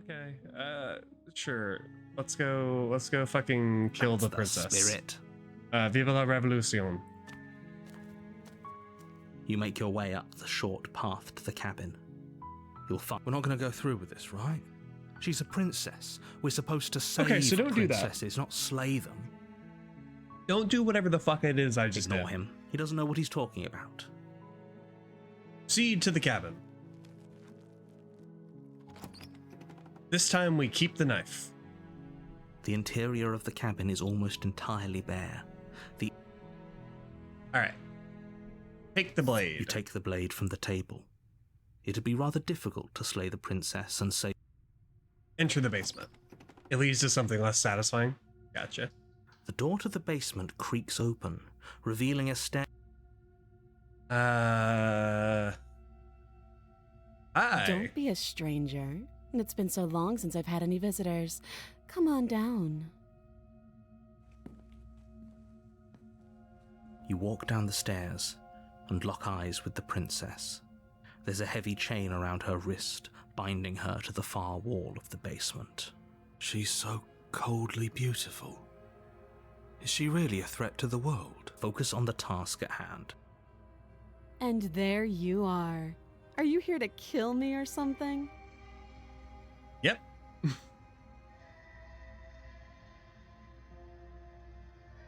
Okay, sure. Let's go fucking kill That's the princess. Spirit. Viva la revolution. You make your way up the short path to the cabin. You'll find... We're not going to go through with this, right? She's a princess. We're supposed to save don't do that. princesses, not slay them. Don't do whatever the fuck it is I just Ignore did. him. He doesn't know what he's talking about. Proceed to the cabin. This time we keep the knife. The interior of the cabin is almost entirely bare. Alright. Take the blade. You take the blade from the table. It'd be rather difficult to slay the princess and save... Enter the basement. It leads to something less satisfying. Gotcha. The door to the basement creaks open, revealing a stair... Hi. Don't be a stranger. It's been so long since I've had any visitors. Come on down. You walk down the stairs and lock eyes with the princess. There's a heavy chain around her wrist, binding her to the far wall of the basement. She's so coldly beautiful. Is she really a threat to the world? Focus on the task at hand. And there you are. Are you here to kill me or something? Yep.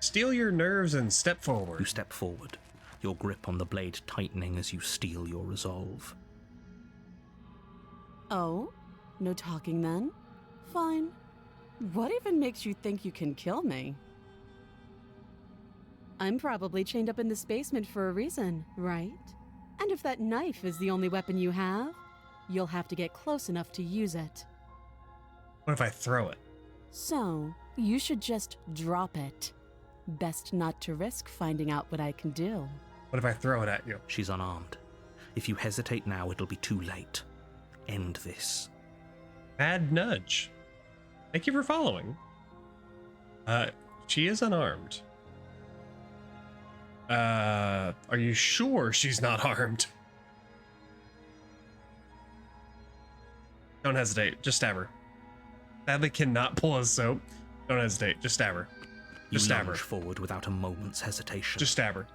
Steel your nerves and step forward. You step forward, your grip on the blade tightening as you steel your resolve. Oh? No talking then? Fine. What even makes you think you can kill me? I'm probably chained up in this basement for a reason, right? And if that knife is the only weapon you have, you'll have to get close enough to use it. What if I throw it? So, you should just drop it. Best not to risk finding out what I can do. What if I throw it at you? She's unarmed. If you hesitate now, it'll be too late. End this. Mad nudge. Thank you for following. She is unarmed. Are you sure she's not armed? Don't hesitate. Just stab her. Sadly cannot pull a soap. Don't hesitate. Just stab her. Just You stab her. lunge forward without a moment's hesitation. Just stab her.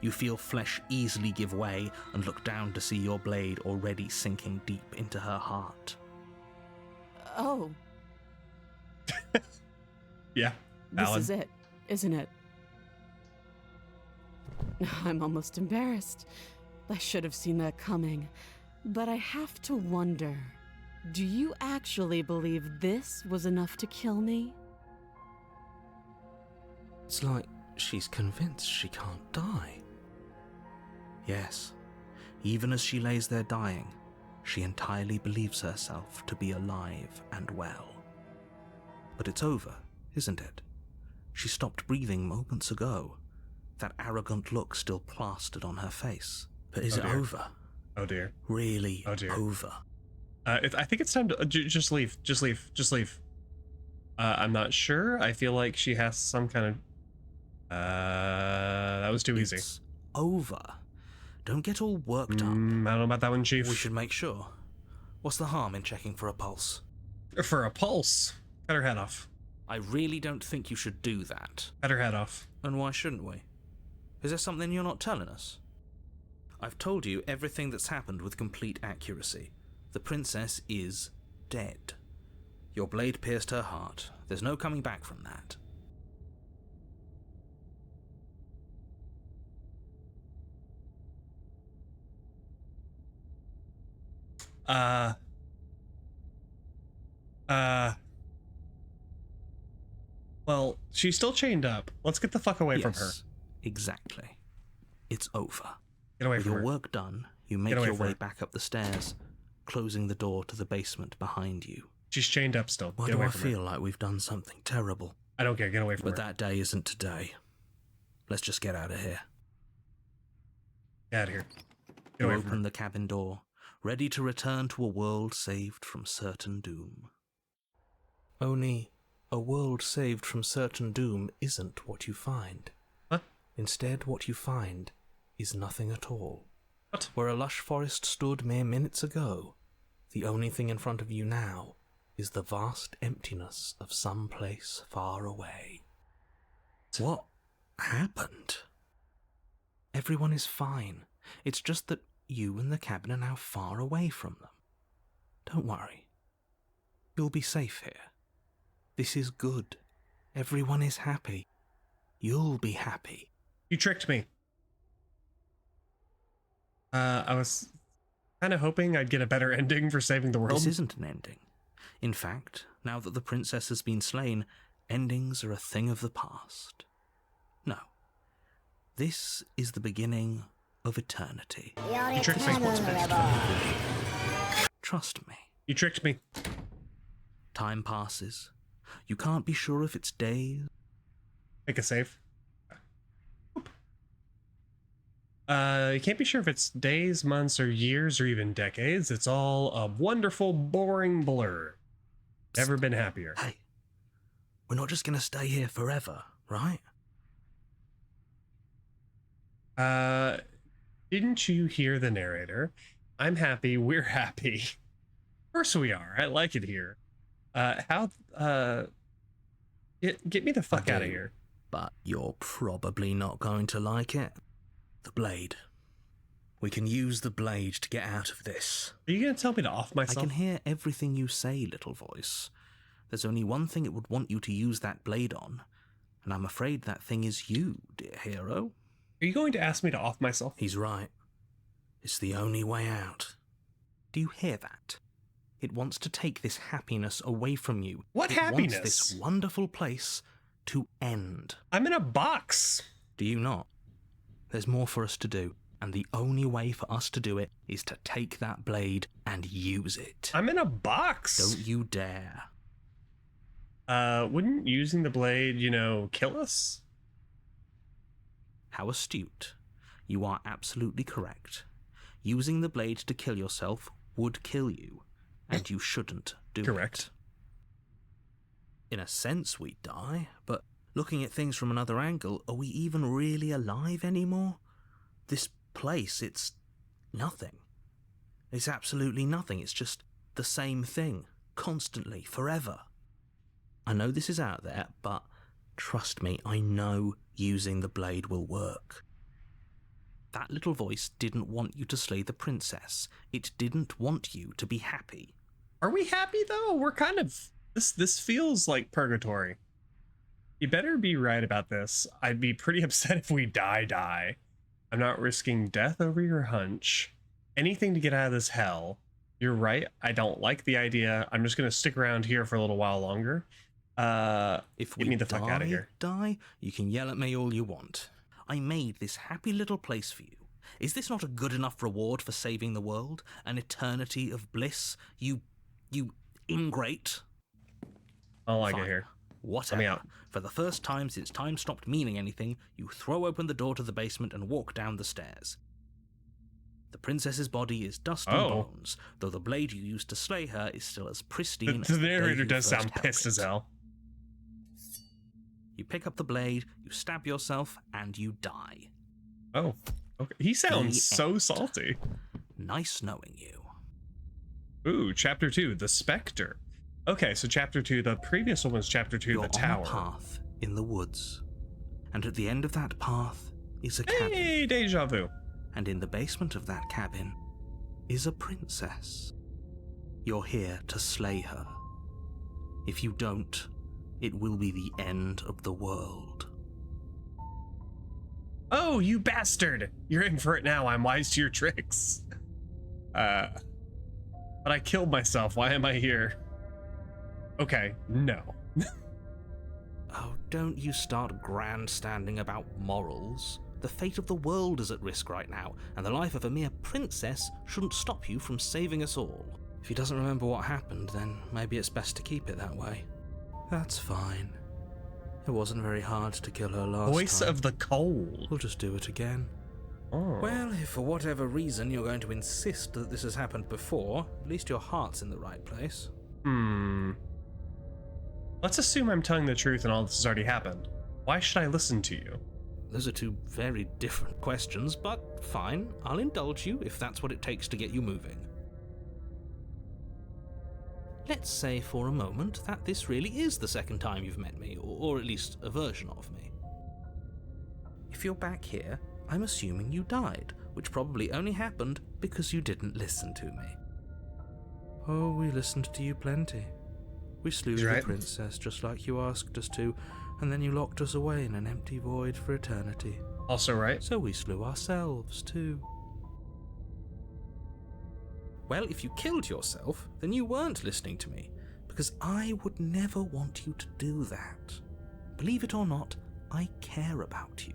You feel flesh easily give way and look down to see your blade already sinking deep into her heart. Oh, Yeah. this Valid. is it, isn't it? I'm almost embarrassed. I should have seen that coming. But I have to wonder, do you actually believe this was enough to kill me? It's like she's convinced she can't die. Yes, even as she lays there dying, she entirely believes herself to be alive and well. But it's over, isn't it? She stopped breathing moments ago, that arrogant look still plastered on her face. But is Oh it dear. over? Oh dear. Really Oh dear. over? I think it's time to just leave. Just leave. Just leave. I'm not sure. I feel like she has some kind of. That was too easy. It's over. Don't get all worked up. I don't know about that one, Chief. We should make sure. What's the harm in checking for a pulse? For a pulse. Cut her head off. I really don't think you should do that. Cut her head off. And why shouldn't we? Is there something you're not telling us? I've told you everything that's happened with complete accuracy. The princess is dead. Your blade pierced her heart. There's no coming back from that. Well, she's still chained up. Let's get the fuck away from her. Yes, exactly. It's over. Get away With from your her. work done, you make away your from way her. back up the stairs, closing the door to the basement behind you. She's chained up still. Why Get do away I from her. feel like we've done something terrible? I don't care. Get away from But her. that day isn't today. Let's just get out of here. Get out of here. Get You away from her. open the cabin door, ready to return to a world saved from certain doom. Only, a world saved from certain doom isn't what you find. Huh? Instead, what you find is nothing at all. What? Where a lush forest stood mere minutes ago, the only thing in front of you now is the vast emptiness of some place far away. What happened? Everyone is fine. It's just that you and the cabin are now far away from them. Don't worry. You'll be safe here. This is good. Everyone is happy. You'll be happy. You tricked me. I was kind of hoping I'd get a better ending for saving the world. This isn't an ending. In fact, now that the princess has been slain, endings are a thing of the past. No. This is the beginning of eternity. You tricked me. Trust me. You tricked me. Time passes. You can't be sure if it's days. Make a save. You can't be sure if it's days, months, or years, or even decades. It's all a wonderful, boring blur. Never been happier. Hey, we're not just going to stay here forever, right? Didn't you hear the narrator? I'm happy, we're happy. Of course we are. I like it here. Get me the fuck out of here. But you're probably not going to like it. The blade. We can use the blade to get out of this. Are you going to tell me to off myself? I can hear everything you say, little voice. There's only one thing it would want you to use that blade on, and I'm afraid that thing is you, dear hero. Are you going to ask me to off myself? He's right. It's the only way out. Do you hear that? It wants to take this happiness away from you. What it happiness? Wants this wonderful place to end. I'm in a box. Do you not? There's more for us to do, and the only way for us to do it is to take that blade and use it. I'm in a box. Don't you dare. Wouldn't using the blade, kill us? How astute. You are absolutely correct. Using the blade to kill yourself would kill you, and you shouldn't do it. Correct. In a sense, we'd die, but looking at things from another angle, are we even really alive anymore? This place, it's nothing. It's absolutely nothing. It's just the same thing, constantly, forever. I know this is out there, but trust me, I know using the blade will work. That little voice didn't want you to slay the princess. It didn't want you to be happy. Are we happy, though? We're kind of... This feels like purgatory. You better be right about this. I'd be pretty upset if we die. I'm not risking death over your hunch. Anything to get out of this hell. You're right. I don't like the idea. I'm just going to stick around here for a little while longer. If get me the fuck out of here. You can yell at me all you want. I made this happy little place for you. Is this not a good enough reward for saving the world? An eternity of bliss? You ingrate. I don't like Fine. it here. Whatever. Let me out. For the first time since time stopped meaning anything, you throw open the door to the basement and walk down the stairs. The princess's body is dust and bones, though the blade you used to slay her is still as pristine as The the day narrator you does first sound held pissed it. as hell. You pick up the blade, you stab yourself, and you die. Oh, okay. He sounds The so end. salty. Nice knowing you. Ooh, chapter 2, the Spectre. Okay, so chapter 2, the previous one was chapter 2, You're the Tower. on a path in the woods, and at the end of that path is a cabin. Hey, deja vu. And in the basement of that cabin is a princess. You're here to slay her. If you don't, it will be the end of the world. Oh, you bastard! You're in for it now. I'm wise to your tricks. But I killed myself. Why am I here? Okay, no. Oh, don't you start grandstanding about morals. The fate of the world is at risk right now, and the life of a mere princess shouldn't stop you from saving us all. If he doesn't remember what happened, then maybe it's best to keep it that way. That's fine. It wasn't very hard to kill her last Voice time. of the Cold. We'll just do it again. Oh. Well, if for whatever reason you're going to insist that this has happened before, at least your heart's in the right place. Let's assume I'm telling the truth and all this has already happened. Why should I listen to you? Those are two very different questions, but fine. I'll indulge you if that's what it takes to get you moving. Let's say for a moment that this really is the second time you've met me, or at least a version of me. If you're back here, I'm assuming you died, which probably only happened because you didn't listen to me. Oh, we listened to you plenty. We slew the princess just like you asked us to, and then you locked us away in an empty void for eternity. Also right. So we slew ourselves too. Well, if you killed yourself, then you weren't listening to me, because I would never want you to do that. Believe it or not, I care about you.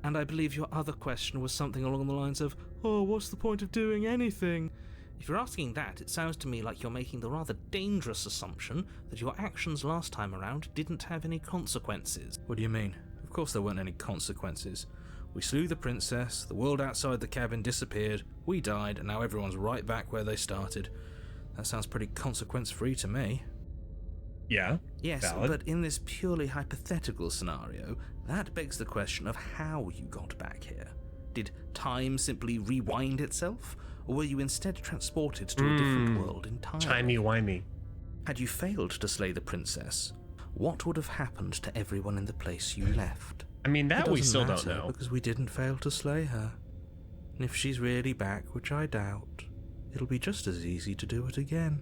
And I believe your other question was something along the lines of, oh, what's the point of doing anything? If you're asking that, it sounds to me like you're making the rather dangerous assumption that your actions last time around didn't have any consequences. What do you mean? Of course there weren't any consequences. We slew the princess, the world outside the cabin disappeared, we died, and now everyone's right back where they started. That sounds pretty consequence-free to me. Yeah. Yes, valid. but in this purely hypothetical scenario, that begs the question of how you got back here. Did time simply rewind itself, or were you instead transported to a different world entirely? Timey-wimey. Had you failed to slay the princess, what would have happened to everyone in the place you left? I mean, that we still don't Doesn't matter, know. because we didn't fail to slay her. And if she's really back, which I doubt, it'll be just as easy to do it again.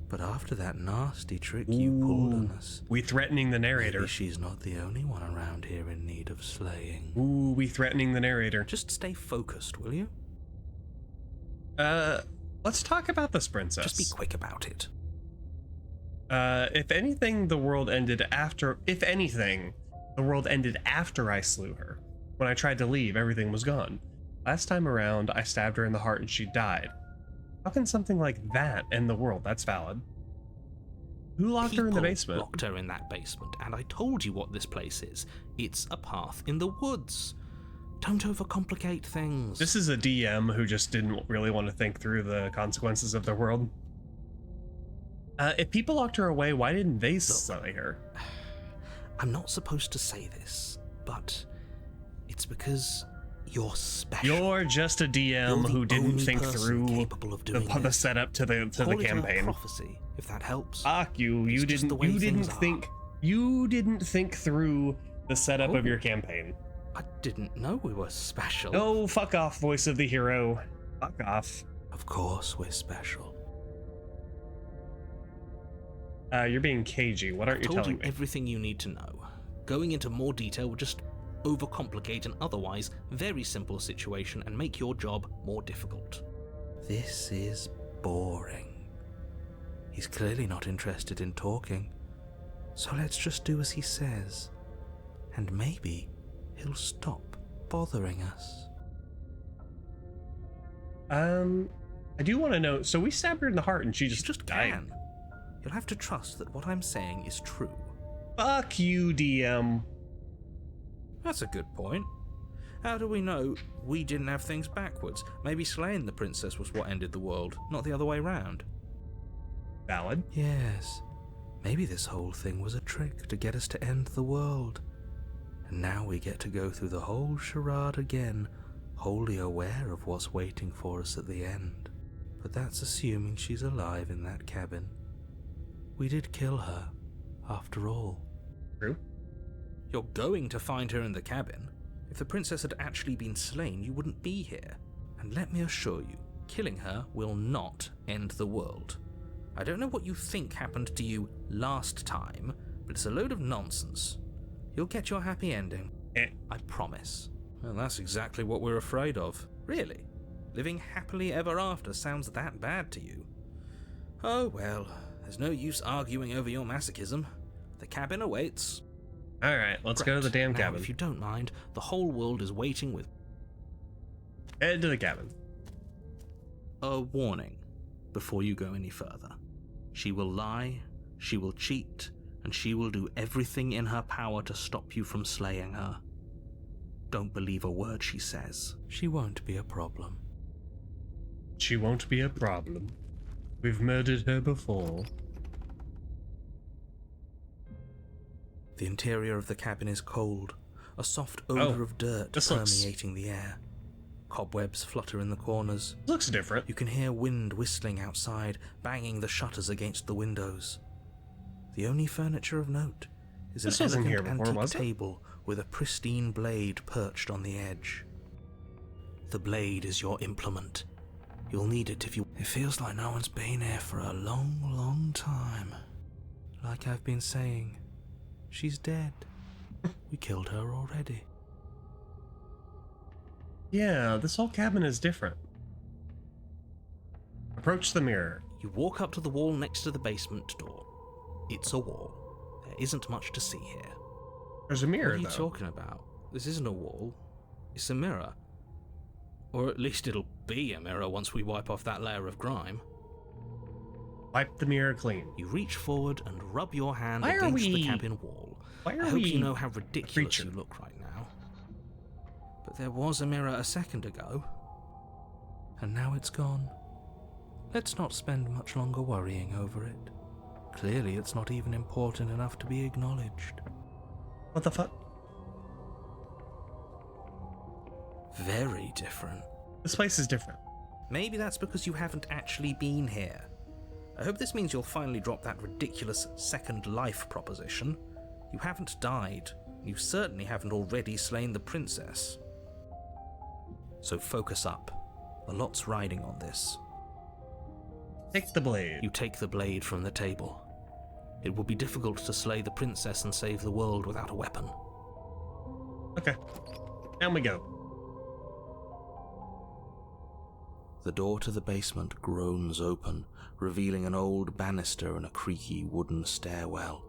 But after that nasty trick you pulled on us, We threatening the narrator. maybe she's not the only one around here in need of slaying. Ooh, we threatening the narrator. Just stay focused, will you? Let's talk about this princess. Just be quick about it. If anything, the world ended after... If anything, the world ended after I slew her. When I tried to leave, everything was gone. Last time around, I stabbed her in the heart and she died. How can something like that end the world? That's valid. Who locked her in the basement? Locked her in that basement, and I told you what this place is. It's a path in the woods. Don't overcomplicate things. This is a DM who just didn't really want to think through the consequences of the world. If people locked her away, why didn't they slay her? I'm not supposed to say this, but it's because you're special. You're just a DM who didn't think through the setup to the campaign. Prophecy, if that helps. Fuck you! You didn't think through the setup of your campaign. I didn't know we were special. No, fuck off, voice of the hero. Fuck off. Of course we're special. You're being cagey. What aren't you telling me? I told you everything you need to know. Going into more detail would just overcomplicate an otherwise very simple situation and make your job more difficult. This is boring. He's clearly not interested in talking, so let's just do as he says, and maybe he'll stop bothering us. I do want to know, so we stabbed her in the heart and she just died. Can. You'll have to trust that what I'm saying is true. Fuck you, DM. That's a good point. How do we know we didn't have things backwards? Maybe slaying the princess was what ended the world, not the other way round. Valid. Yes. Maybe this whole thing was a trick to get us to end the world. And now we get to go through the whole charade again, wholly aware of what's waiting for us at the end. But that's assuming she's alive in that cabin. We did kill her, after all. True. You're going to find her in the cabin. If the princess had actually been slain, you wouldn't be here. And let me assure you, killing her will not end the world. I don't know what you think happened to you last time, but it's a load of nonsense. You'll get your happy ending. I promise. Well, that's exactly what we're afraid of. Really? Living happily ever after sounds that bad to you? Oh well, there's no use arguing over your masochism. The cabin awaits. Alright, let's go to the damn now, cabin. If you don't mind, the whole world is waiting with... Head to the cabin. A warning before you go any further. She will lie, she will cheat, and she will do everything in her power to stop you from slaying her. Don't believe a word she says. She won't be a problem. She won't be a problem. We've murdered her before. The interior of the cabin is cold, a soft odor of dirt this looks permeating the air. Cobwebs flutter in the corners. Looks different. You can hear wind whistling outside, banging the shutters against the windows. The only furniture of note is This an wasn't here elegant before, antique was it? table with a pristine blade perched on the edge. The blade is your implement. You'll need it if you... It feels like no one's been here for a long, long time. Like I've been saying, she's dead. We killed her already. Yeah, this whole cabin is different. Approach the mirror. You walk up to the wall next to the basement door. It's a wall. There isn't much to see here. There's a mirror, What are you though. talking about? This isn't a wall. It's a mirror. Or at least it'll be a mirror once we wipe off that layer of grime. Wipe the mirror clean. You reach forward and rub your hand Why are against the we- cabin wall. Why are I hope we you know how ridiculous creature? you look right now. But there was a mirror a second ago. And now it's gone. Let's not spend much longer worrying over it. Clearly it's not even important enough to be acknowledged. What the fuck? Very different. This place is different. Maybe that's because you haven't actually been here. I hope this means you'll finally drop that ridiculous second life proposition. You haven't died. You certainly haven't already slain the princess. So focus up. A lot's riding on this. Take the blade. You take the blade from the table. It will be difficult to slay the princess and save the world without a weapon. Okay. Down we go. The door to the basement groans open, revealing an old banister and a creaky wooden stairwell.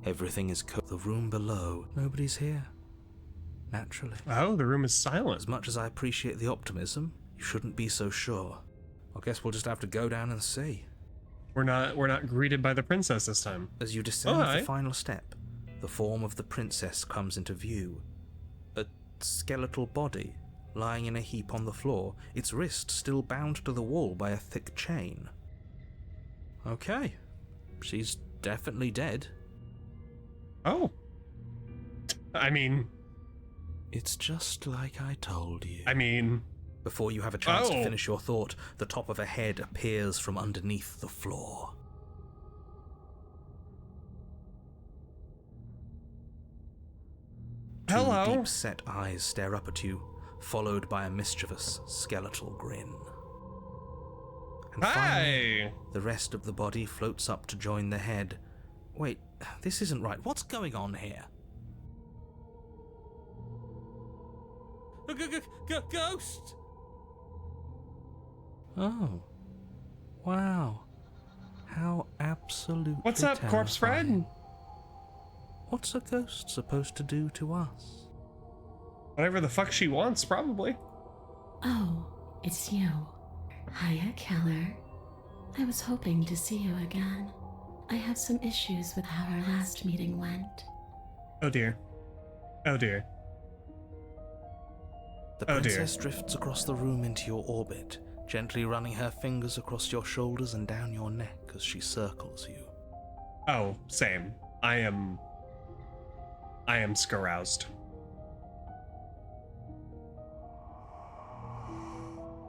Everything is the room below. Nobody's here. Naturally. Oh, the room is silent. As much as I appreciate the optimism, you shouldn't be so sure. I guess we'll just have to go down and see. We're not greeted by the princess this time. As you descend Alright. the final step, the form of the princess comes into view. A skeletal body, lying in a heap on the floor, its wrist still bound to the wall by a thick chain. Okay, she's definitely dead. Oh. I mean, It's just like I told you. Before you have a chance to Oh. finish your thought, the top of a head appears from underneath the floor. hello. Two deep-set eyes stare up at you, followed by a mischievous, skeletal grin. And finally, Hi. the rest of the body floats up to join the head. Wait, this isn't right. What's going on here? Ghost! Oh. Wow. How absolutely What's up, corpse terrifying. friend? What's a ghost supposed to do to us? Whatever the fuck she wants, probably. Oh, it's you. Hiya, Keller. I was hoping to see you again. I have some issues with how our last meeting went. Oh dear. Oh dear. The Oh, dear. princess drifts across the room into your orbit, gently running her fingers across your shoulders and down your neck as she circles you. Oh, same. I am scaroused.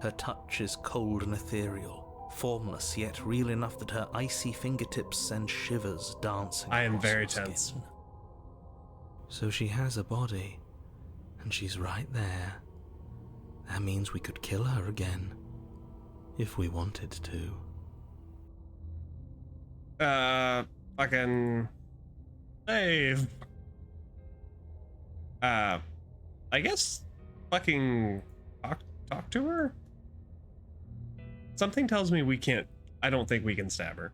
Her touch is cold and ethereal, formless yet real enough that her icy fingertips send shivers dancing I am across very your skin. tense. So she has a body, and she's right there. That means we could kill her again, if we wanted to. Fucking save. I guess fucking talk to her? Something tells me we can't. I don't think we can stab her.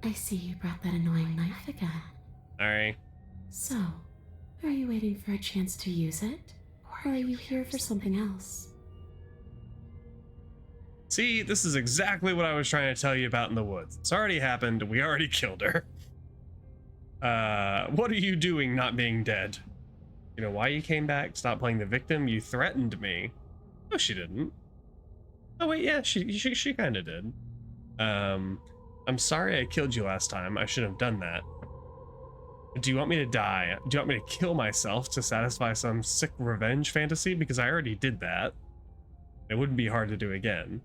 I see you brought that annoying knife again. Alright. So, are you waiting for a chance to use it? Or are you here for something else? See, this is exactly what I was trying to tell you about in the woods. It's already happened. We already killed her. What are you doing not being dead? You know why you came back? Stop playing the victim. You threatened me. No, she didn't. Oh wait, yeah, she kind of did. I'm sorry I killed you last time. I should have done that. Do you want me to die? Do you want me to kill myself to satisfy some sick revenge fantasy? Because I already did that. It wouldn't be hard to do again.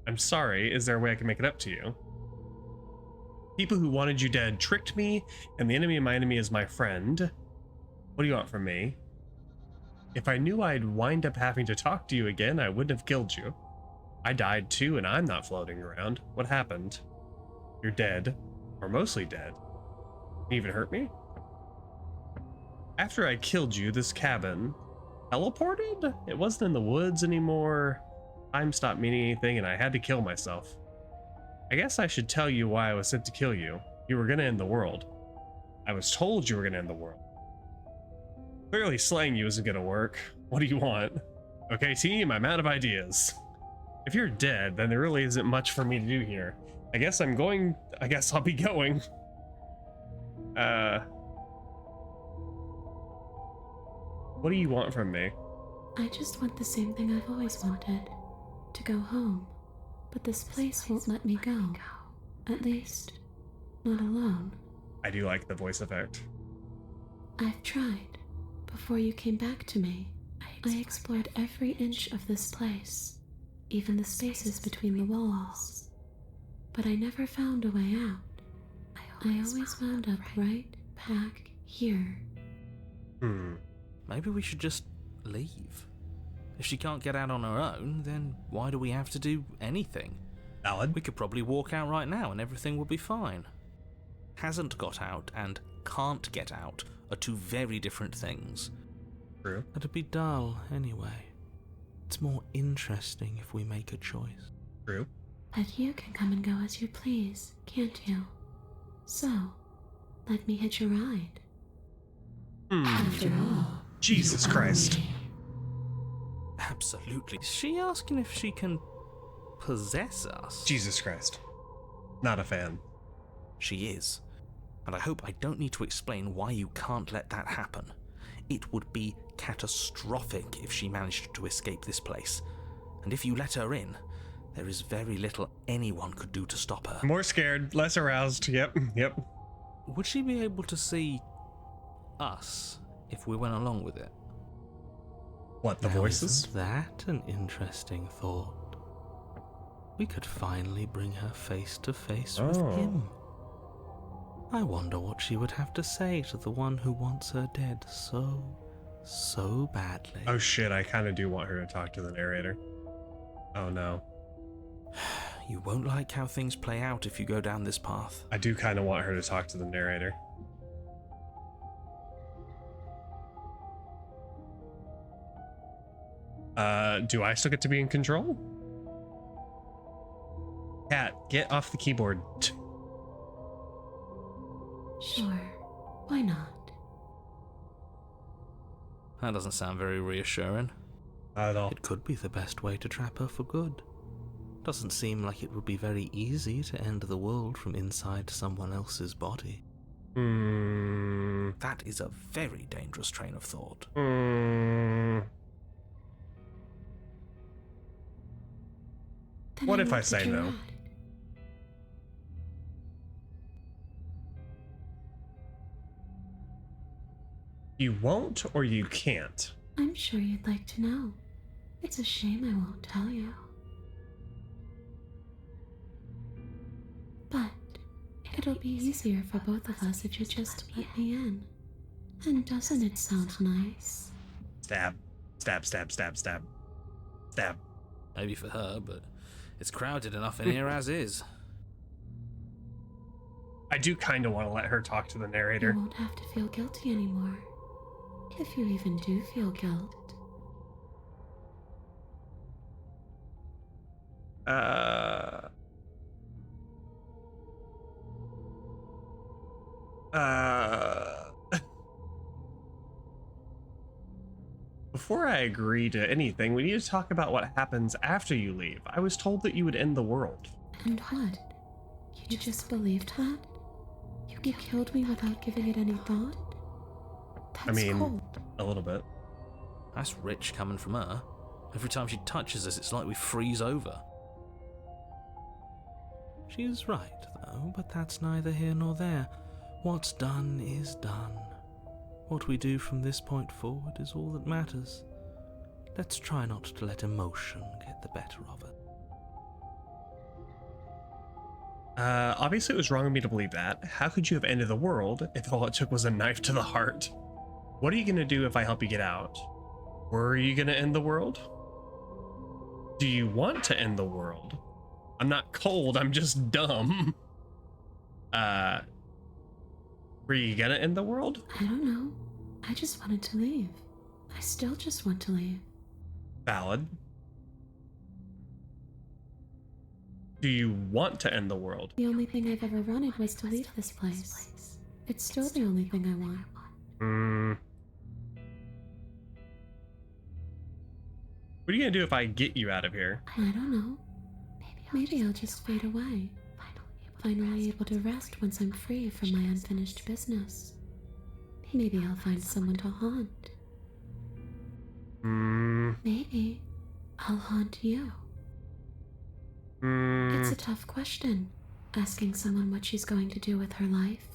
I'm sorry, is there a way I can make it up to you? People who wanted you dead tricked me, and the enemy of my enemy is my friend. What do you want from me? If I knew I'd wind up having to talk to you again, I wouldn't have killed you. I died too, and I'm not floating around. What happened? You're dead. Or mostly dead. You even hurt me? After I killed you, this cabin teleported? It wasn't in the woods anymore. Time stopped meaning anything, and I had to kill myself. I guess I should tell you why I was sent to kill you. You were gonna end the world. I was told you were gonna end the world. Clearly slaying you isn't gonna work. What do you want? Okay, team, I'm out of ideas. If you're dead, then there really isn't much for me to do here. I guess I'll be going. What do you want from me? I just want the same thing I've always wanted. To go home. But this place won't let me go. At least, not alone. I do like the voice effect. I've tried. Before you came back to me, I explored every inch of this place, even the spaces between the walls. But I never found a way out. I always wound up right back here. Maybe we should just leave. If she can't get out on her own, then why do we have to do anything? Valid. We could probably walk out right now and everything will be fine. Hasn't got out and can't get out are two very different things. True. It'd be dull anyway. It's more interesting if we make a choice. True. But you can come and go as you please, can't you? So, let me hitch a ride. After all, Jesus Christ. Absolutely. Is she asking if she can possess us? Jesus Christ. Not a fan. She is. And I hope I don't need to explain why you can't let that happen. It would be catastrophic if she managed to escape this place. And if you let her in, there is very little anyone could do to stop her. More scared, less aroused. Yep. Would she be able to see us if we went along with it? What, the Now, voices? Isn't that an interesting thought? We could finally bring her face to face with him. I wonder what she would have to say to the one who wants her dead so badly. Oh shit, I kind of do want her to talk to the narrator. Oh no. You won't like how things play out if you go down this path. I do kind of want her to talk to the narrator. Do I still get to be in control? Cat, get off the keyboard. sure, why not? That doesn't sound very reassuring. Not at all. It could be the best way to trap her for good. Doesn't seem like it would be very easy to end the world from inside someone else's body. That is a very dangerous train of thought. Then What I if I won't say hitch a no? ride. You won't or you can't? I'm sure you'd like to know. It's a shame I won't tell you. But it'll be easier for both of us if you just let me in. And doesn't it sound nice? Stab. Stab, stab, stab, stab. Stab. Maybe for her, but it's crowded enough in here as is. I do kind of want to let her talk to the narrator. You won't have to feel guilty anymore. If you even do feel guilt. Before I agree to anything, we need to talk about what happens after you leave. I was told that you would end the world. And what? You just believed that? You killed me without giving it any thought? That's I mean, cold. a little bit. That's rich coming from her. Every time she touches us, it's like we freeze over. She's right, though, but that's neither here nor there. What's done is done. What we do from this point forward is all that matters. Let's try not to let emotion get the better of it. Obviously it was wrong of me to believe that. How could you have ended the world if all it took was a knife to the heart? What are you gonna do if I help you get out? Were you gonna end the world? Do you want to end the world? I'm not cold, I'm just dumb. Were you gonna end the world? I don't know. I just wanted to leave. I still just want to leave. Valid. Do you want to end the world? The only thing I've ever wanted was to leave this place. It's still the only thing I want. What are you gonna do if I get you out of here? I don't know. Maybe I'll just fade away. Finally able to rest once I'm free from my unfinished business. Maybe I'll find someone to haunt. Maybe I'll haunt you. It's a tough question, asking someone what she's going to do with her life.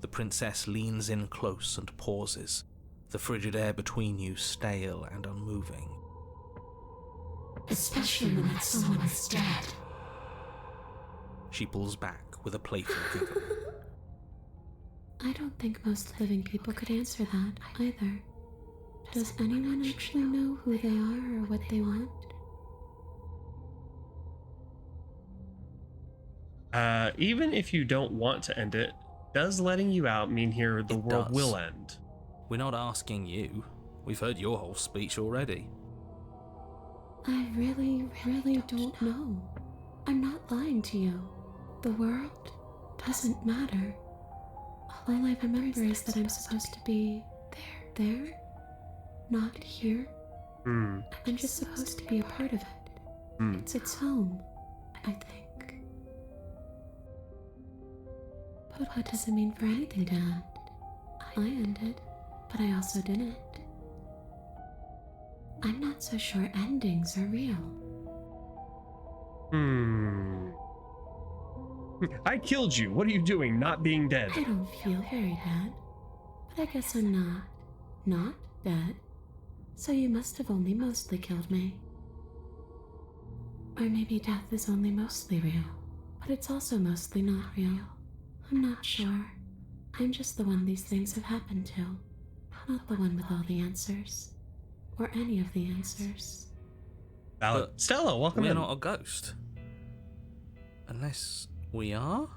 The princess leans in close and pauses, the frigid air between you stale and unmoving. Especially when that someone is dead. She pulls back with a playful giggle. I don't think most living people could answer that either. Does anyone actually know who they are or what they want? Even if you don't want to end it, does letting you out mean here the It world does. will end? We're not asking you. We've heard your whole speech already. I really don't know. I'm not lying to you. The world doesn't matter. All I remember is that I'm supposed to be there, not here. I'm just supposed to be a part of it. It's its home, I think. But what does it mean for anything to end? I ended, but I also didn't. I'm not so sure endings are real. I killed you. What are you doing, not being dead? I don't feel very dead, but I guess I'm not dead. So you must have only mostly killed me. Or maybe death is only mostly real, but it's also mostly not real. I'm not sure. I'm just the one these things have happened to, not the one with all the answers. Or any of the answers. Valid. Stella, welcome We're in. not a ghost. Unless we are?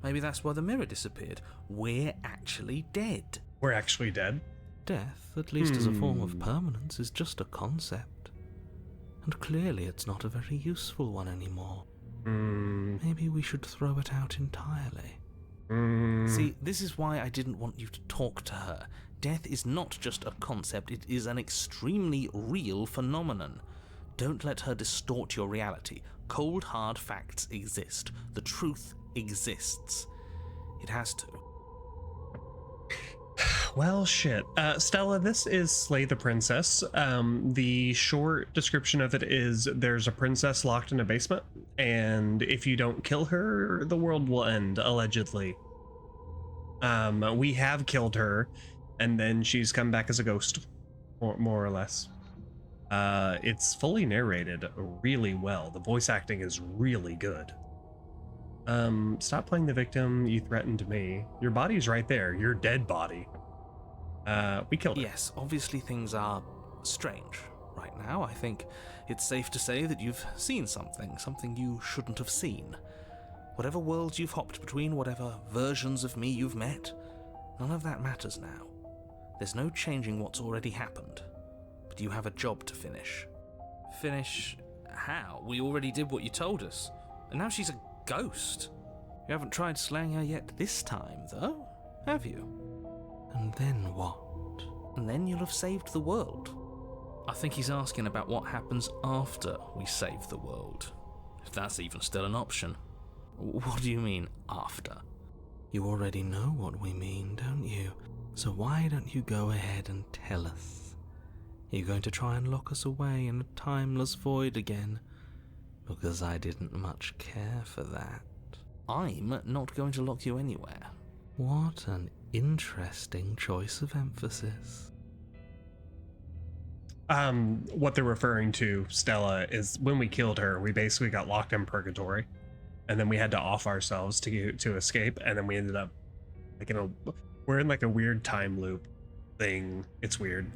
Maybe that's why the mirror disappeared. We're actually dead. We're actually dead. Death, at least as a form of permanence, is just a concept. And clearly it's not a very useful one anymore. Maybe we should throw it out entirely. See, this is why I didn't want you to talk to her. Death is not just a concept, it is an extremely real phenomenon. Don't let her distort your reality. Cold, hard facts exist. The truth exists. It has to. Well, shit. Stella, this is Slay the Princess. The short description of it is there's a princess locked in a basement, and if you don't kill her, the world will end, allegedly. We have killed her, and then she's come back as a ghost, more or less. It's fully narrated really well. The voice acting is really good. Stop playing the victim. You threatened me. Your body's right there. Your dead body. We killed her. Yes, obviously things are strange right now. I think it's safe to say that you've seen something you shouldn't have seen. Whatever worlds you've hopped between, whatever versions of me you've met, none of that matters now. There's no changing what's already happened. But you have a job to finish. Finish how? We already did what you told us. And now she's a ghost. You haven't tried slaying her yet this time, though, have you? And then what? And then you'll have saved the world. I think he's asking about what happens after we save the world. If that's even still an option. What do you mean, after? You already know what we mean, don't you? So why don't you go ahead and tell us? You're going to try and lock us away in a timeless void again? Because I didn't much care for that. I'm not going to lock you anywhere. What an interesting choice of emphasis. What they're referring to, Stella, is when we killed her, we basically got locked in purgatory, and then we had to off ourselves to escape, and then we ended up like we're in like a weird time loop thing. It's weird.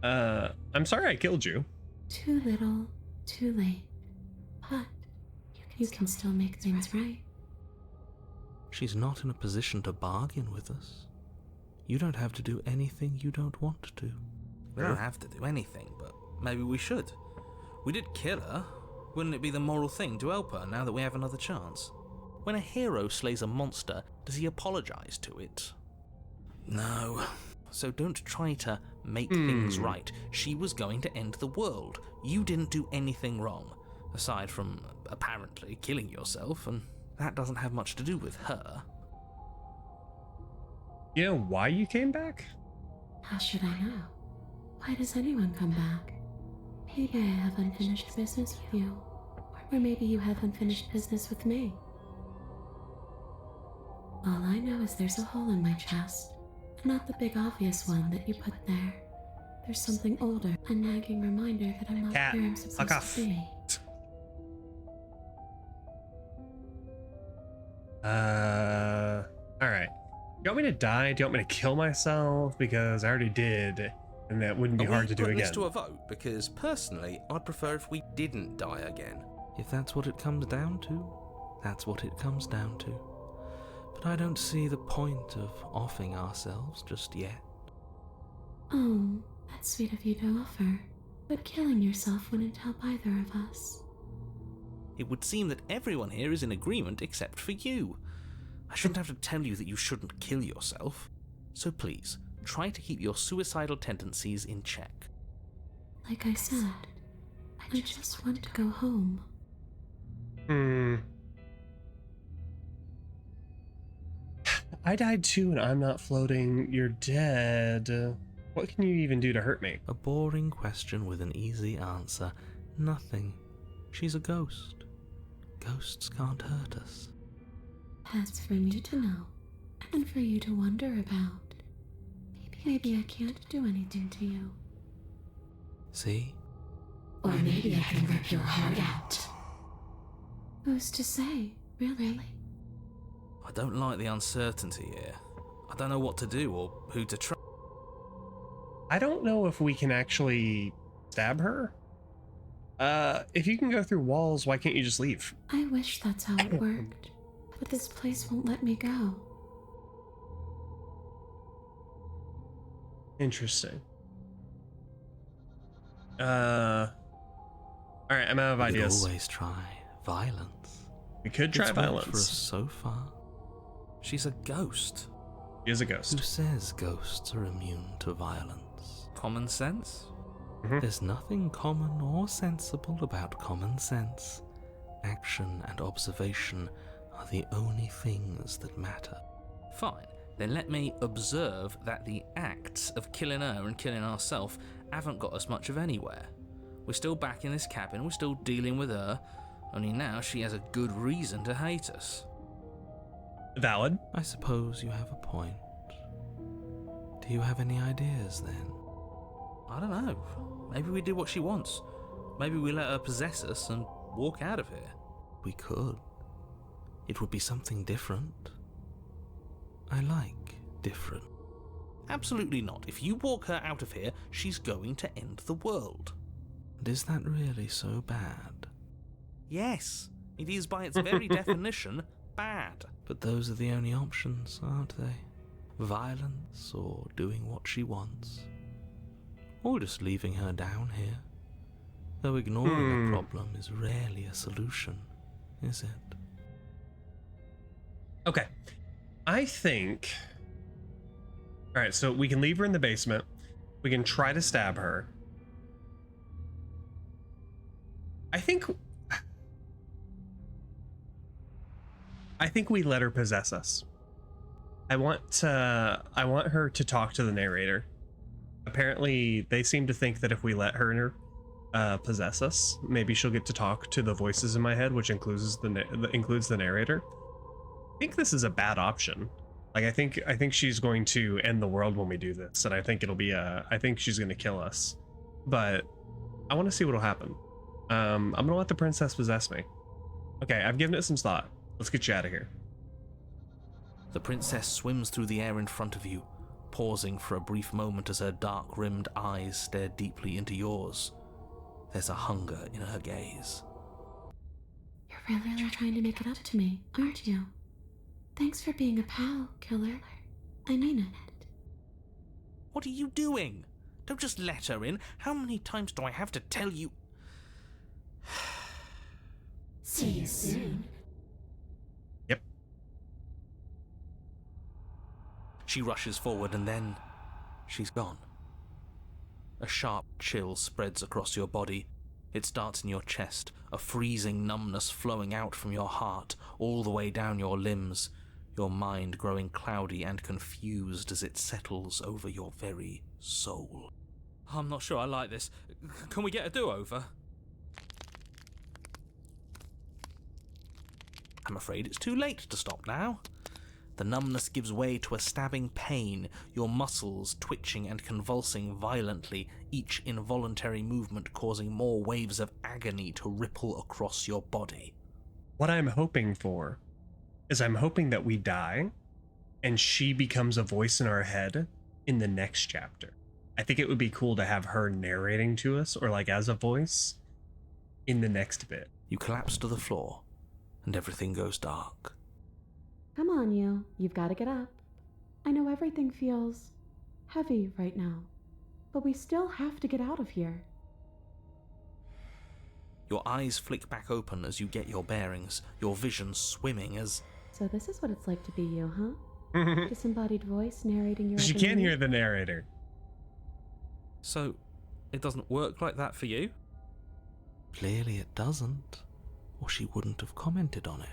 I'm sorry I killed you. Too little, too late. But you can still make things right. She's not in a position to bargain with us. You don't have to do anything you don't want to. We don't have to do anything, but maybe we should. We did kill her. Wouldn't it be the moral thing to help her now that we have another chance? When a hero slays a monster, does he apologize to it? No. So don't try to make things right. She was going to end the world. You didn't do anything wrong, aside from apparently killing yourself, and that doesn't have much to do with her. You know why you came back? How should I know? Why does anyone come back? Maybe I have unfinished business with you. Or maybe you have unfinished business with me. All I know is there's a hole in my chest. Not the big obvious one that you put there. There's something older, a nagging reminder that I'm not Cat, where I'm fuck supposed off. to be. All right. Do you want me to die? Do you want me to kill myself? Because I already did, and that wouldn't be hard to do Are we putting again. this to a vote? Because personally, I'd prefer if we didn't die again. If that's what it comes down to, that's what it comes down to. But I don't see the point of offing ourselves just yet. Oh, that's sweet of you to offer. But killing yourself wouldn't help either of us. It would seem that everyone here is in agreement except for you. I shouldn't have to tell you that you shouldn't kill yourself. So please, try to keep your suicidal tendencies in check. Like I said, I just want to go home. I died too, and I'm not floating. You're dead. What can you even do to hurt me? A boring question with an easy answer. Nothing. She's a ghost. Ghosts can't hurt us. That's for me to know, and for you to wonder about. Maybe I can't do anything to you. See? Or maybe I can rip your heart out. Who's to say, really? I don't like the uncertainty here. I don't know what to do or who to trust. I don't know if we can actually stab her. If you can go through walls, why can't you just leave? I wish that's how it worked, but this place won't let me go. Interesting. Alright, I'm out of We ideas. could always try violence. We could try It's worked for us violence. so far. She's a ghost. She is a Who ghost. says ghosts are immune to violence? Common sense? There's nothing common or sensible about common sense. Action and observation are the only things that matter. Fine. Then let me observe that the acts of killing her and killing ourselves haven't got us much of anywhere. We're still back in this cabin, we're still dealing with her, only now she has a good reason to hate us. Valid. I suppose you have a point. Do you have any ideas then? I don't know. Maybe we do what she wants. Maybe we let her possess us and walk out of here. We could. It would be something different. I like different. Absolutely not. If you walk her out of here, she's going to end the world. And is that really so bad? Yes, it is by its very definition bad. But those are the only options, aren't they? Violence or doing what she wants. Or just leaving her down here. Though ignoring a problem is rarely a solution, is it? Okay. I think... Alright, so we can leave her in the basement. We can try to stab her. I think we let her possess us. I want her to talk to the narrator. Apparently, they seem to think that if we let her possess us. Maybe she'll get to talk to the voices in my head, which includes the narrator. I think this is a bad option. Like I think she's going to end the world when we do this, and I think it'll be I think she's going to kill us. But I want to see what'll happen. I'm gonna let the princess possess me. Okay, I've given it some thought. Let's get you out of here. The princess swims through the air in front of you, pausing for a brief moment as her dark-rimmed eyes stare deeply into yours. There's a hunger in her gaze. You're really trying to make it up to me, aren't you? Thanks for being a pal, killer. I mean it. What are you doing? Don't just let her in. How many times do I have to tell you? See you soon. Yep. She rushes forward and then she's gone. A sharp chill spreads across your body. It starts in your chest, a freezing numbness flowing out from your heart, all the way down your limbs, your mind growing cloudy and confused as it settles over your very soul. I'm not sure I like this. Can we get a do-over? I'm afraid it's too late to stop now. The numbness gives way to a stabbing pain, your muscles twitching and convulsing violently, each involuntary movement causing more waves of agony to ripple across your body. What I'm hoping for is I'm hoping that we die and she becomes a voice in our head in the next chapter. I think it would be cool to have her narrating to us, or like as a voice, in the next bit. You collapse to the floor, and everything goes dark. Come on, you. You've got to get up. I know everything feels heavy right now, but we still have to get out of here. Your eyes flick back open as you get your bearings, your vision swimming as... So this is what it's like to be you, huh? Disembodied voice narrating your... She can't hear the narrator. So, it doesn't work like that for you? Clearly it doesn't, or she wouldn't have commented on it.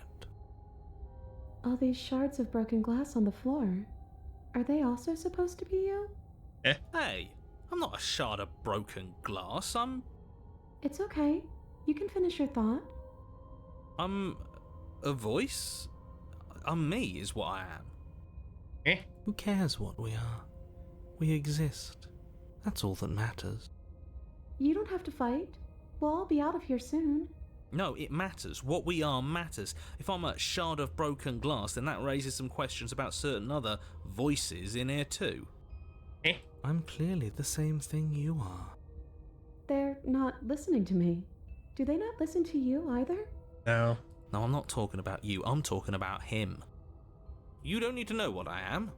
All these shards of broken glass on the floor, are they also supposed to be you? Hey, I'm not a shard of broken glass, It's okay. You can finish your thought. I'm a voice? I'm me is what I am. Who cares what we are? We exist. That's all that matters. You don't have to fight. We'll all be out of here soon. No, it matters. What we are matters. If I'm a shard of broken glass, then that raises some questions about certain other voices in here too. I'm clearly the same thing you are. They're not listening to me. Do they not listen to you either? No. No, I'm not talking about you. I'm talking about him. You don't need to know what I am.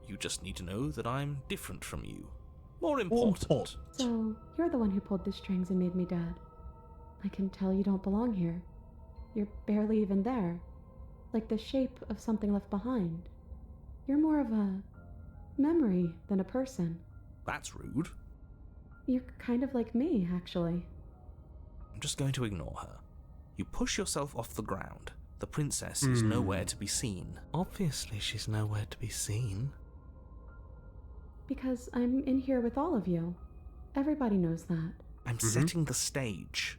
You just need to know that I'm different from you. More important. So, you're the one who pulled the strings and made me dead. I can tell you don't belong here. You're barely even there. Like the shape of something left behind. You're more of a memory than a person. That's rude. You're kind of like me, actually. I'm just going to ignore her. You push yourself off the ground. The princess is nowhere to be seen. Obviously, she's nowhere to be seen. Because I'm in here with all of you. Everybody knows that. I'm setting the stage.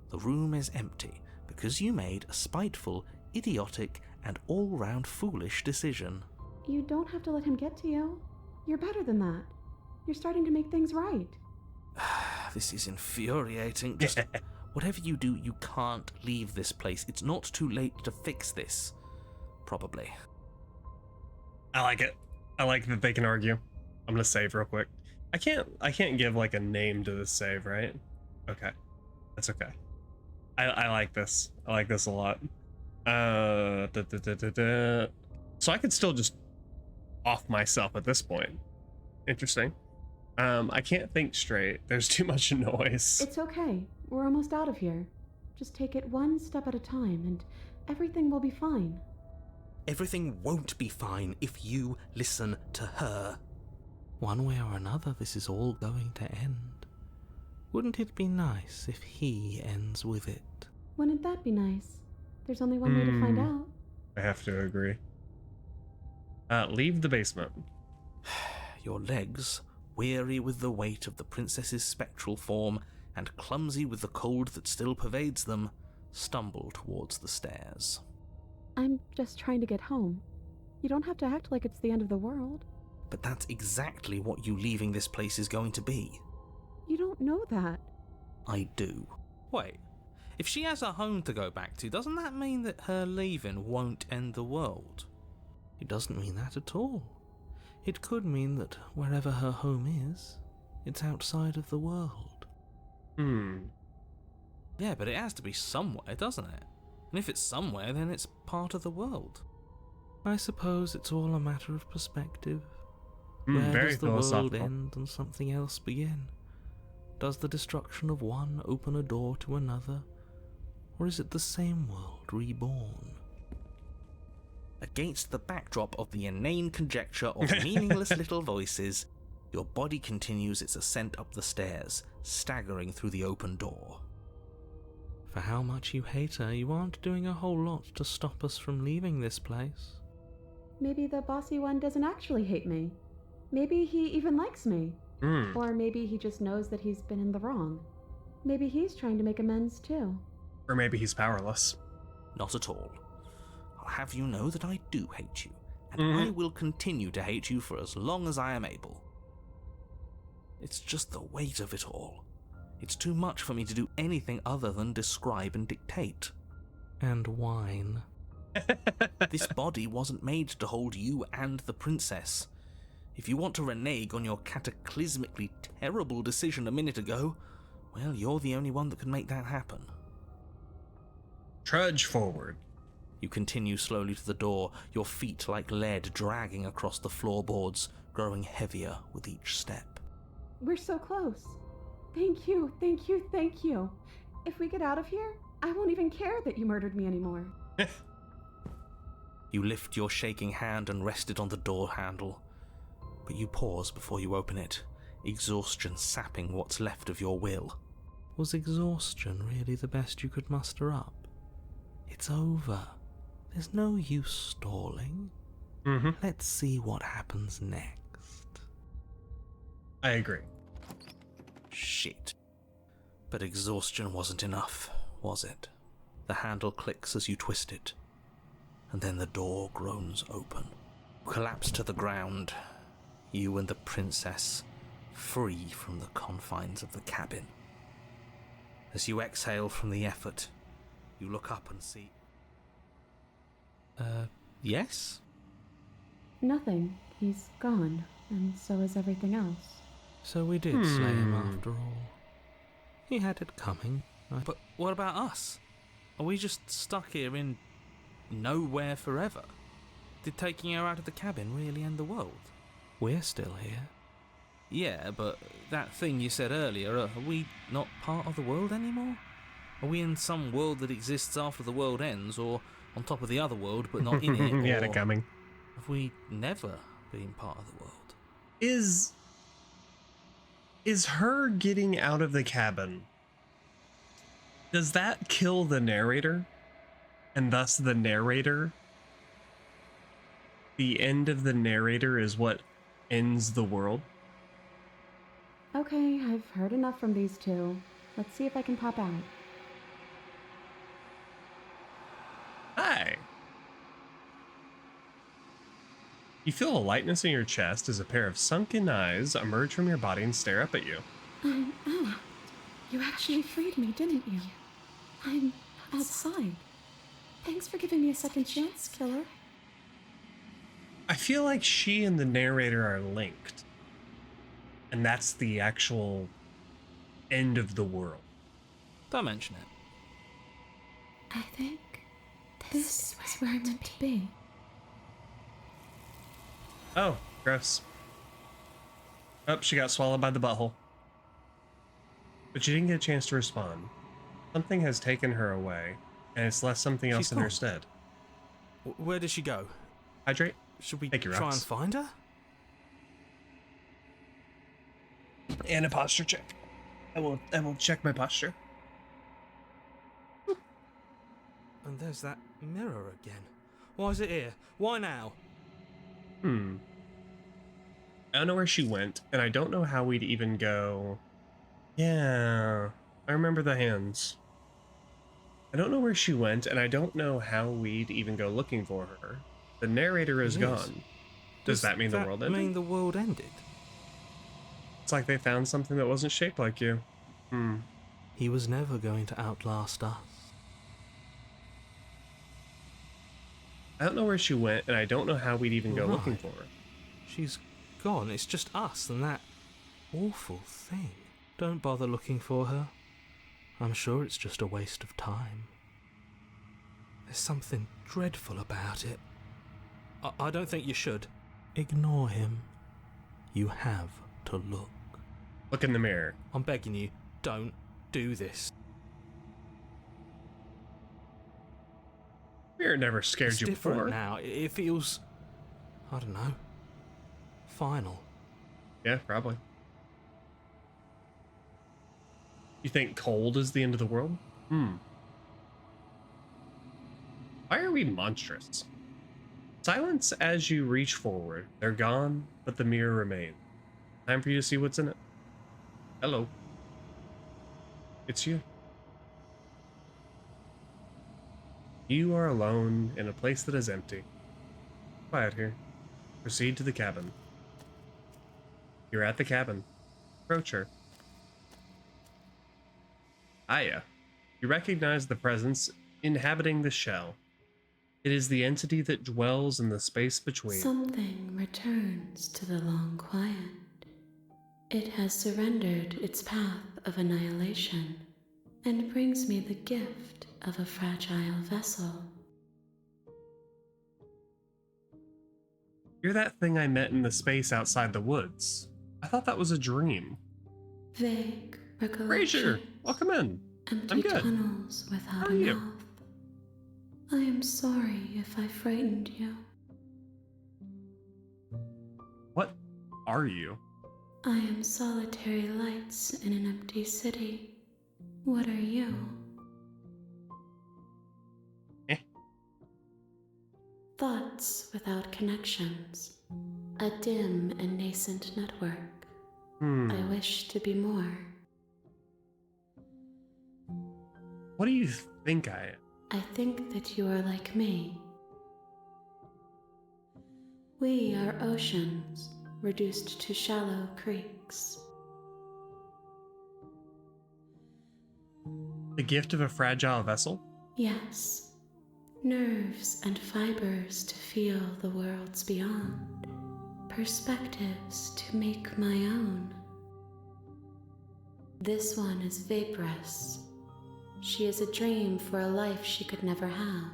The room is empty because you made a spiteful, idiotic, and all-round foolish decision. You don't have to let him get to you. You're better than that. You're starting to make things right. This is infuriating. Just whatever you do, you can't leave this place. It's not too late to fix this. Probably. I like it. I like that they can argue. I'm gonna save real quick. I can't give like a name to this save, right? Okay. That's okay. I like this. I like this a lot. So I could still just off myself at this point. Interesting. I can't think straight. There's too much noise. It's okay. We're almost out of here. Just take it one step at a time and everything will be fine. Everything won't be fine if you listen to her. One way or another, this is all going to end. Wouldn't it be nice if he ends with it? Wouldn't that be nice? There's only one way to find out. I have to agree. Leave the basement. Your legs, weary with the weight of the princess's spectral form and clumsy with the cold that still pervades them, stumble towards the stairs. I'm just trying to get home. You don't have to act like it's the end of the world. But that's exactly what you leaving this place is going to be. You don't know that. I do. Wait, if she has a home to go back to, doesn't that mean that her leaving won't end the world? It doesn't mean that at all. It could mean that wherever her home is, it's outside of the world. Yeah, but it has to be somewhere, doesn't it? And if it's somewhere, then it's part of the world. I suppose it's all a matter of perspective. Where very does the world philosophical. end and something else begin? Does the destruction of one open a door to another? Or is it the same world reborn? Against the backdrop of the inane conjecture of meaningless little voices, your body continues its ascent up the stairs, staggering through the open door. For how much you hate her, you aren't doing a whole lot to stop us from leaving this place. Maybe the bossy one doesn't actually hate me. Maybe he even likes me. Or maybe he just knows that he's been in the wrong. Maybe he's trying to make amends too. Or maybe he's powerless. Not at all. I'll have you know that I do hate you, and I will continue to hate you for as long as I am able. It's just the weight of it all. It's too much for me to do anything other than describe and dictate. And whine. This body wasn't made to hold you and the princess. If you want to renege on your cataclysmically terrible decision a minute ago, well, you're the only one that can make that happen. Trudge forward. You continue slowly to the door, your feet like lead dragging across the floorboards, growing heavier with each step. We're so close. Thank you, thank you, thank you. If we get out of here, I won't even care that you murdered me anymore. You lift your shaking hand and rest it on the door handle, but you pause before you open it, exhaustion sapping what's left of your will. Was exhaustion really the best you could muster up? It's over. There's no use stalling. Let's see what happens next. I agree. Shit. But exhaustion wasn't enough, was it? The handle clicks as you twist it, and then the door groans open. You collapse to the ground, you and the princess, free from the confines of the cabin. As you exhale from the effort, you look up and see... Yes? Nothing. He's gone, and so is everything else. So we did slay him after all. He had it coming. But what about us? Are we just stuck here in nowhere forever? Did taking her out of the cabin really end the world? We're still here. Yeah, but that thing you said earlier, are we not part of the world anymore? Are we in some world that exists after the world ends, or on top of the other world but not in it? He had or it coming. have we never been part of the world? Is her getting out of the cabin, does that kill the narrator? And thus the narrator? The end of the narrator is what ends the world? Okay, I've heard enough from these two. Let's see if I can pop out. Hi. You feel a lightness in your chest as a pair of sunken eyes emerge from your body and stare up at you. I'm out. You actually freed me, didn't you? I'm outside. Thanks for giving me a second chance, killer. I feel like she and the narrator are linked. And that's the actual end of the world. Don't mention it. I think this is where I'm meant to be. Oh, gross. Oh, she got swallowed by the butthole. But she didn't get a chance to respond. Something has taken her away, and it's left something else She's in her gone. stead. Where did she go? Hydrate. Should we Take your try rocks. and find her? And a posture check. I will check my posture. And there's that mirror again. Why is it here? Why now? I don't know where she went, and I don't know how we'd even go. Yeah. I remember the hands. I don't know where she went, and I don't know how we'd even go looking for her. The narrator is It is. gone. Does that mean the world Does ended? that mean the world ended? It's like they found something that wasn't shaped like you. He was never going to outlast us. I don't know where she went, and I don't know how we'd even go looking Right. for her. She's gone. It's just us and that awful thing. Don't bother looking for her. I'm sure it's just a waste of time. There's something dreadful about it. I don't think you should. Ignore him. You have to look. Look in the mirror. I'm begging you, don't do this. Mirror never scared It's you different before. now. It feels, I don't know, final. Yeah, probably. You think cold is the end of the world? Why are we monstrous? Silence as you reach forward. They're gone, but the mirror remains. Time for you to see what's in it. Hello. It's you. You are alone in a place that is empty. Quiet here. Proceed to the cabin. You're at the cabin. Approach her. Aya. You recognize the presence inhabiting the shell. It is the entity that dwells in the space between. Something returns to the long quiet. It has surrendered its path of annihilation and brings me the gift of a fragile vessel. You're that thing I met in the space outside the woods. I thought that was a dream. Vague Frazier, recollections. welcome in. I'm Empty good. tunnels without How a are you? mouth. I am sorry if I frightened you. What are you? I am solitary lights in an empty city. What are you? Eh? Thoughts without connections. A dim and nascent network. I wish to be more. What do you think I am? I think that you are like me. We are oceans, reduced to shallow creeks. The gift of a fragile vessel? Yes, nerves and fibers to feel the worlds beyond, perspectives to make my own. This one is vaporous. She is a dream for a life she could never have,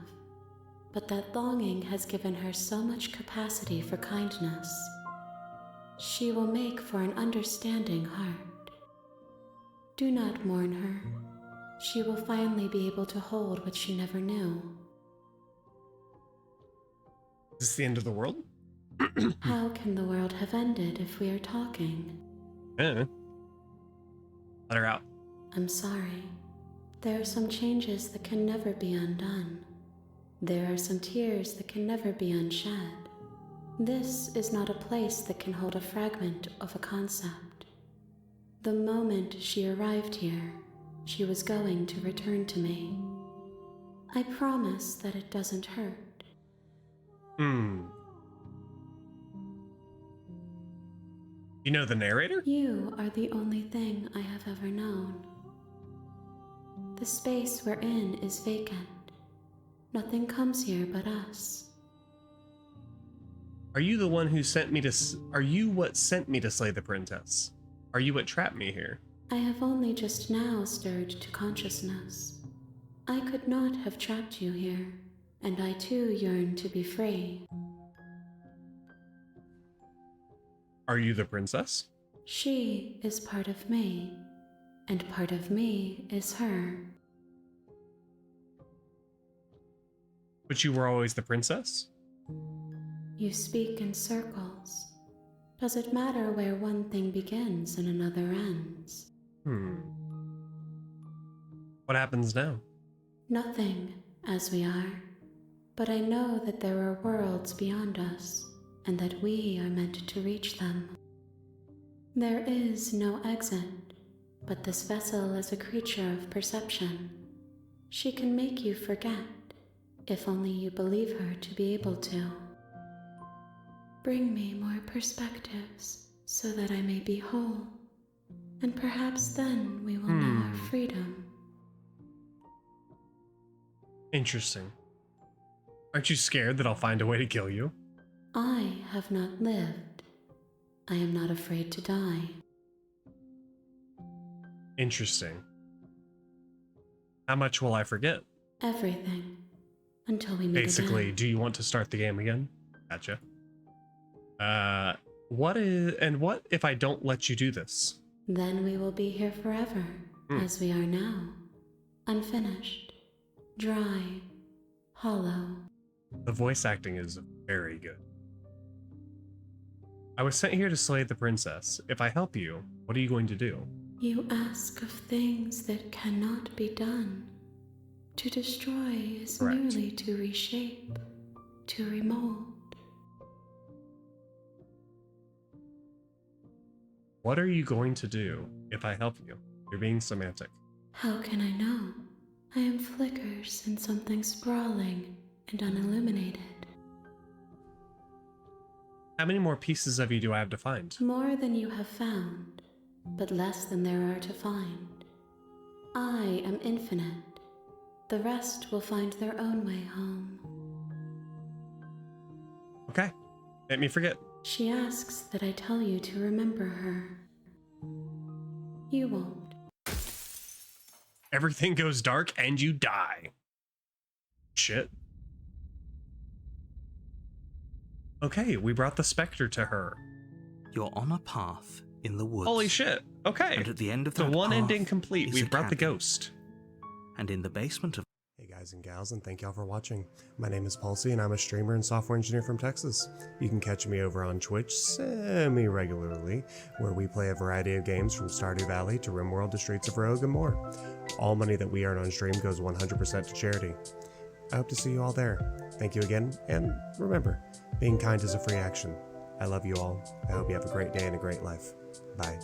but that longing has given her so much capacity for kindness. She will make for an understanding heart. Do not mourn her. She will finally be able to hold what she never knew. Is this the end of the world? How can the world have ended if we are talking? Eh. Let her out. I'm sorry. There are some changes that can never be undone. There are some tears that can never be unshed. This is not a place that can hold a fragment of a concept. The moment she arrived here, she was going to return to me. I promise that it doesn't hurt. You know the narrator? You are the only thing I have ever known. The space we're in is vacant. Nothing comes here but us. Are you the one who sent me to... Are you what sent me to slay the princess? Are you what trapped me here? I have only just now stirred to consciousness. I could not have trapped you here, and I too yearn to be free. Are you the princess? She is part of me, and part of me is her. But you were always the princess? You speak in circles. Does it matter where one thing begins and another ends? What happens now? Nothing, as we are. But I know that there are worlds beyond us, and that we are meant to reach them. There is no exit, But this vessel is a creature of perception. She can make you forget, if only you believe her to be able to. Bring me more perspectives so that I may be whole, and perhaps then we will know our freedom. Interesting. Aren't you scared that I'll find a way to kill you? I have not lived. I am not afraid to die. Interesting. How much will I forget? Everything. Until we meet Basically, again. do you want to start the game again? Gotcha. What if I don't let you do this? Then we will be here forever, as we are now. Unfinished. Dry. Hollow. The voice acting is very good. I was sent here to slay the princess. If I help you, what are you going to do? You ask of things that cannot be done. To destroy is Correct. merely to reshape, to remold. What are you going to do if I help you? You're being semantic. How can I know? I am flickers in something sprawling and unilluminated. How many more pieces of you do I have to find? More than you have found, but less than there are to find. I am infinite. The rest will find their own way home. Okay. Make me forget. She asks that I tell you to remember her. You won't. Everything goes dark and you die. Shit. Okay, we brought the specter to her. You're on a path in the woods. Holy shit. Okay. And at the end of So that one path ending complete. is We a brought the cabin. ghost. And in the basement of Hey guys and gals, and thank y'all for watching. My name is Palsy, and I'm a streamer and software engineer from Texas. You can catch me over on Twitch semi-regularly, where we play a variety of games from Stardew Valley to RimWorld to Streets of Rogue and more. All money that we earn on stream goes 100% to charity. I hope to see you all there. Thank you again, and remember, being kind is a free action. I love you all. I hope you have a great day and a great life. Bye.